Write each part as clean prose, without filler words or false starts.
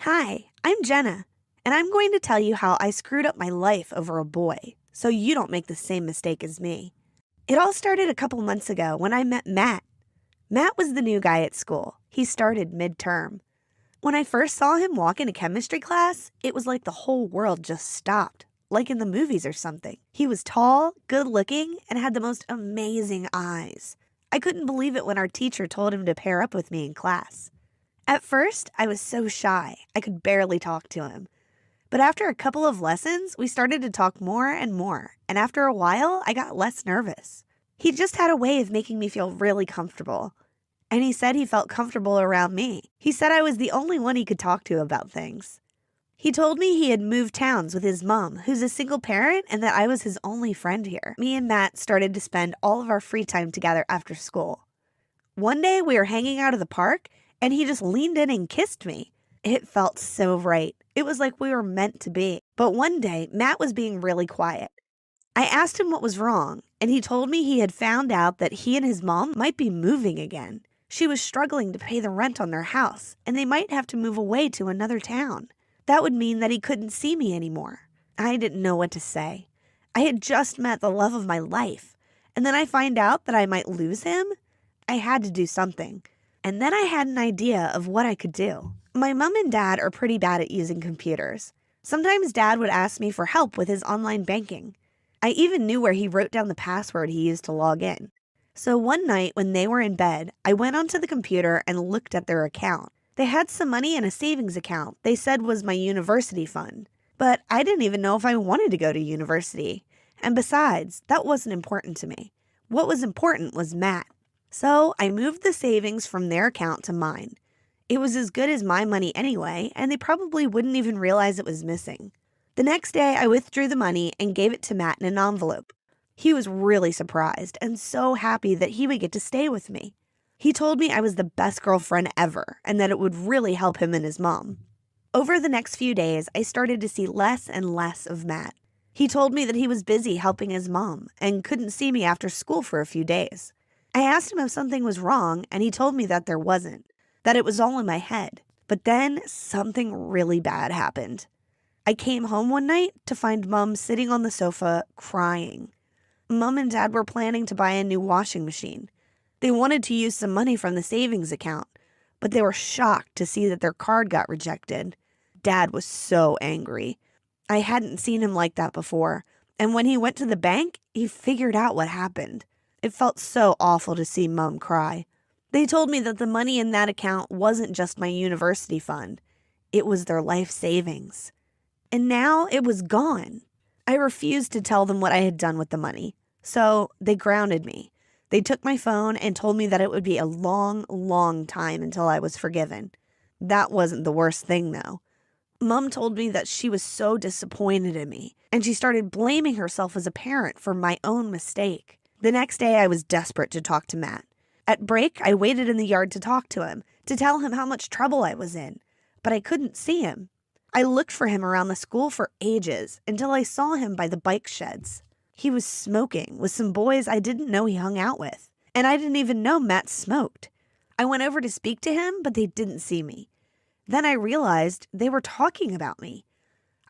Hi, I'm Jenna, and I'm going to tell you how I screwed up my life over a boy, so you don't make the same mistake as me. It all started a couple months ago when I met Matt. Matt was the new guy at school. He started midterm. When I first saw him walk into chemistry class, it was like the whole world just stopped, like in the movies or something. He was tall, good looking, and had the most amazing eyes. I couldn't believe it when our teacher told him to pair up with me in class. At first, I was so shy, I could barely talk to him. But after a couple of lessons, we started to talk more and more, and after a while, I got less nervous. He just had a way of making me feel really comfortable. And he said he felt comfortable around me. He said I was the only one he could talk to about things. He told me he had moved towns with his mom, who's a single parent, and that I was his only friend here. Me and Matt started to spend all of our free time together after school. One day, we were hanging out at the park, and he just leaned in and kissed me. It felt so right. It was like we were meant to be. But one day, Matt was being really quiet. I asked him what was wrong, and he told me he had found out that he and his mom might be moving again. She was struggling to pay the rent on their house, and they might have to move away to another town. That would mean that he couldn't see me anymore. I didn't know what to say. I had just met the love of my life, and then I find out that I might lose him? I had to do something. And then I had an idea of what I could do. My mom and dad are pretty bad at using computers. Sometimes dad would ask me for help with his online banking. I even knew where he wrote down the password he used to log in. So one night when they were in bed, I went onto the computer and looked at their account. They had some money in a savings account they said was my university fund. But I didn't even know if I wanted to go to university. And besides, that wasn't important to me. What was important was Matt. So I moved the savings from their account to mine. It was as good as my money anyway, and they probably wouldn't even realize it was missing. The next day, I withdrew the money and gave it to Matt in an envelope. He was really surprised and so happy that he would get to stay with me. He told me I was the best girlfriend ever and that it would really help him and his mom. Over the next few days, I started to see less and less of Matt. He told me that he was busy helping his mom and couldn't see me after school for a few days. I asked him if something was wrong, and he told me that there wasn't, that it was all in my head. But then something really bad happened. I came home one night to find Mom sitting on the sofa crying. Mom and Dad were planning to buy a new washing machine. They wanted to use some money from the savings account, but they were shocked to see that their card got rejected. Dad was so angry. I hadn't seen him like that before, and when he went to the bank, he figured out what happened. It felt so awful to see Mom cry. They told me that the money in that account wasn't just my university fund. It was their life savings. And now it was gone. I refused to tell them what I had done with the money. So they grounded me. They took my phone and told me that it would be a long, long time until I was forgiven. That wasn't the worst thing, though. Mom told me that she was so disappointed in me, and she started blaming herself as a parent for my own mistake. The next day, I was desperate to talk to Matt. At break, I waited in the yard to talk to him, to tell him how much trouble I was in, but I couldn't see him. I looked for him around the school for ages until I saw him by the bike sheds. He was smoking with some boys I didn't know he hung out with, and I didn't even know Matt smoked. I went over to speak to him, but they didn't see me. Then I realized they were talking about me.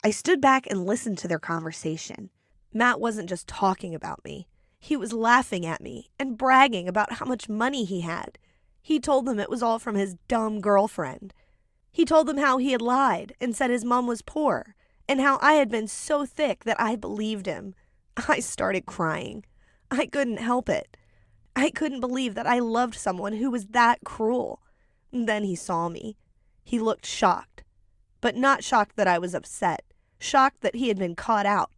I stood back and listened to their conversation. Matt wasn't just talking about me. He was laughing at me and bragging about how much money he had. He told them it was all from his dumb girlfriend. He told them how he had lied and said his mom was poor, and how I had been so thick that I believed him. I started crying. I couldn't help it. I couldn't believe that I loved someone who was that cruel. Then he saw me. He looked shocked, but not shocked that I was upset, shocked that he had been caught out.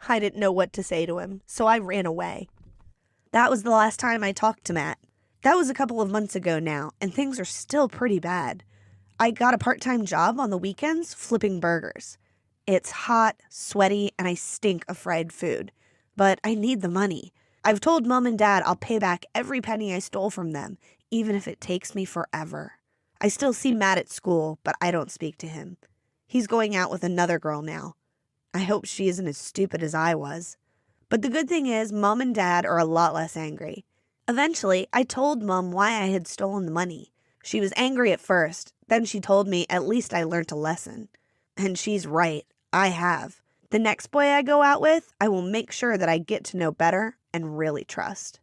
I didn't know what to say to him, so I ran away. That was the last time I talked to Matt. That was a couple of months ago now, and things are still pretty bad. I got a part-time job on the weekends flipping burgers. It's hot, sweaty, and I stink of fried food. But I need the money. I've told Mom and Dad I'll pay back every penny I stole from them, even if it takes me forever. I still see Matt at school, but I don't speak to him. He's going out with another girl now. I hope she isn't as stupid as I was. But the good thing is, Mom and Dad are a lot less angry. Eventually, I told Mom why I had stolen the money. She was angry at first, Then she told me at least I learned a lesson. And she's right. I have. The next boy I go out with, I will make sure that I get to know better and really trust.